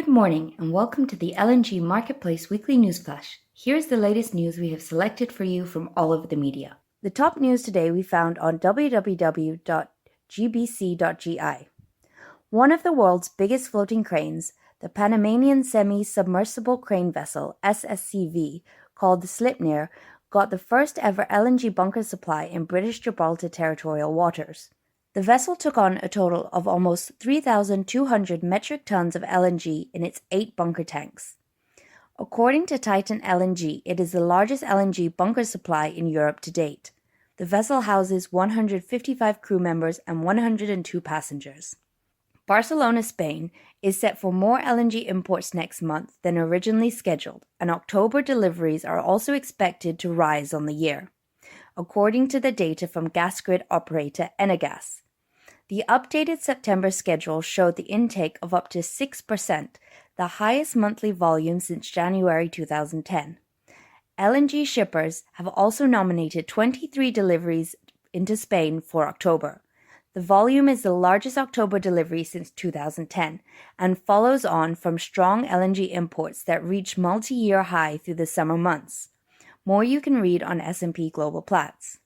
morning and welcome to the LNG Marketplace Weekly News Flash. Here's the latest news we have selected for you from all over the media. The top news today we found on www.gbc.gi. One of the world's biggest floating cranes, the Panamanian Semi-Submersible Crane Vessel SSCV, called the Sleipnir, got the first ever LNG bunker supply in British Gibraltar territorial waters. The vessel took on a total of almost 3,200 metric tons of LNG in its 8 bunker tanks. According to Titan LNG, it is the largest LNG bunker supply in Europe to date. The vessel houses 155 crew members and 102 passengers. Barcelona, Spain, is set for more LNG imports next month than originally scheduled, and October deliveries are also expected to rise on the year, according to the data from gas grid operator Enagás. The updated September schedule showed the intake of up to 6%, the highest monthly volume since January 2010. LNG shippers have also nominated 23 deliveries into Spain for October. The volume is the largest October delivery since 2010 and follows on from strong LNG imports that reached multi-year high through the summer months. More you can read on S&P Global Platts.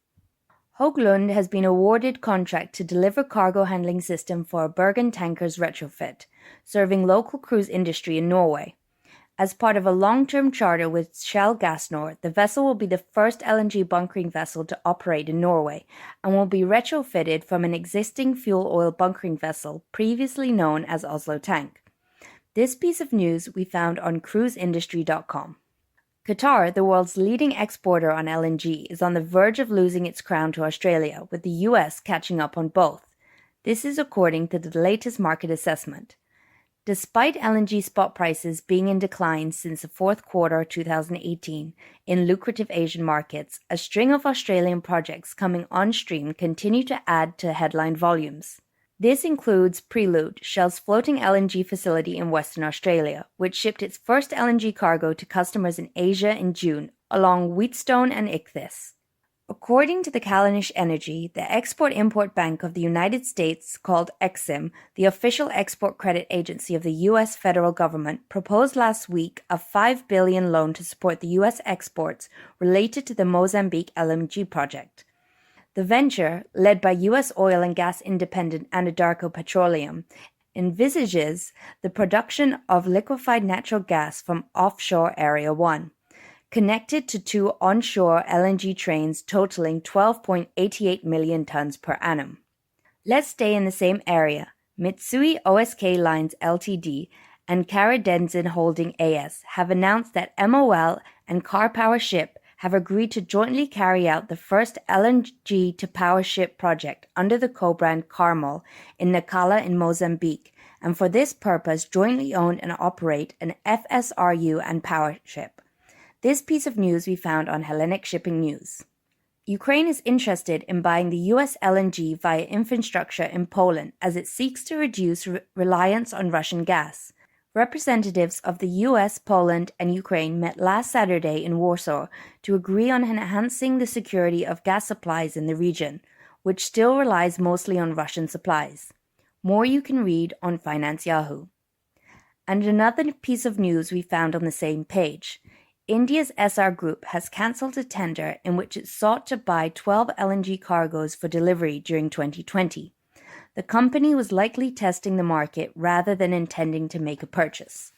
Höglund has been awarded contract to deliver cargo handling system for a Bergen Tankers retrofit, serving local cruise industry in Norway. As part of a long-term charter with Shell Gasnor, the vessel will be the first LNG bunkering vessel to operate in Norway and will be retrofitted from an existing fuel oil bunkering vessel previously known as Oslo Tank. This piece of news we found on cruiseindustry.com. Qatar, the world's leading exporter on LNG, is on the verge of losing its crown to Australia, with the US catching up on both. This is according to the latest market assessment. Despite LNG spot prices being in decline since the fourth quarter 2018 in lucrative Asian markets, a string of Australian projects coming on stream continue to add to headline volumes. This includes Prelude, Shell's floating LNG facility in Western Australia, which shipped its first LNG cargo to customers in Asia in June, along Wheatstone and Ichthys. According to the Callanish Energy, the Export-Import Bank of the United States, called EXIM, the official export credit agency of the U.S. federal government, proposed last week a $5 billion loan to support the U.S. exports related to the Mozambique LNG project. The venture, led by U.S. oil and gas independent Anadarko Petroleum, envisages the production of liquefied natural gas from offshore Area 1, connected to 2 onshore LNG trains totaling 12.88 million tons per annum. Let's stay in the same area. Mitsui O.S.K. Lines Ltd. and Karadenzen Holding A.S. have announced that MOL and Car Power Ship have agreed to jointly carry out the first LNG to power ship project under the co-brand Carmel in Nacala in Mozambique, and for this purpose jointly own and operate an FSRU and power ship. This piece of news we found on Hellenic Shipping News. Ukraine is interested in buying the U.S. LNG via infrastructure in Poland as it seeks to reduce reliance on Russian gas. Representatives of the US, Poland, and Ukraine met last Saturday in Warsaw to agree on enhancing the security of gas supplies in the region, which still relies mostly on Russian supplies. More you can read on Finance Yahoo. And another piece of news we found on the same page. India's SR Group has cancelled a tender in which it sought to buy 12 LNG cargoes for delivery during 2020. The company was likely testing the market rather than intending to make a purchase.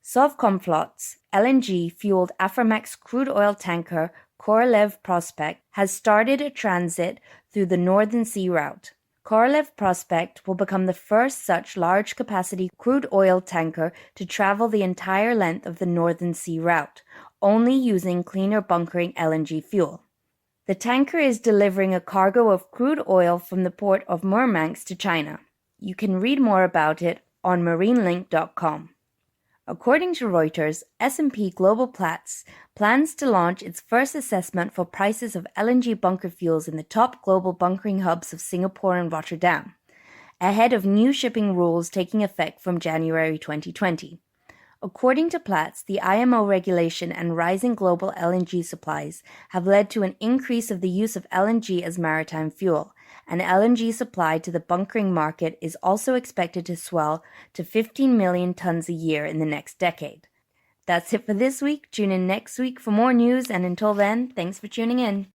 Sovcomflot's LNG-fueled Aframax crude oil tanker Korolev Prospect has started a transit through the Northern Sea route. Korolev Prospect will become the first such large-capacity crude oil tanker to travel the entire length of the Northern Sea route, only using cleaner bunkering LNG fuel. The tanker is delivering a cargo of crude oil from the port of Murmansk to China. You can read more about it on marinelink.com. According to Reuters, S&P Global Platts plans to launch its first assessment for prices of LNG bunker fuels in the top global bunkering hubs of Singapore and Rotterdam, ahead of new shipping rules taking effect from January 2020. According to Platts, the IMO regulation and rising global LNG supplies have led to an increase of the use of LNG as maritime fuel, and LNG supply to the bunkering market is also expected to swell to 15 million tons a year in the next decade. That's it for this week. Tune in next week for more news, and until then, thanks for tuning in.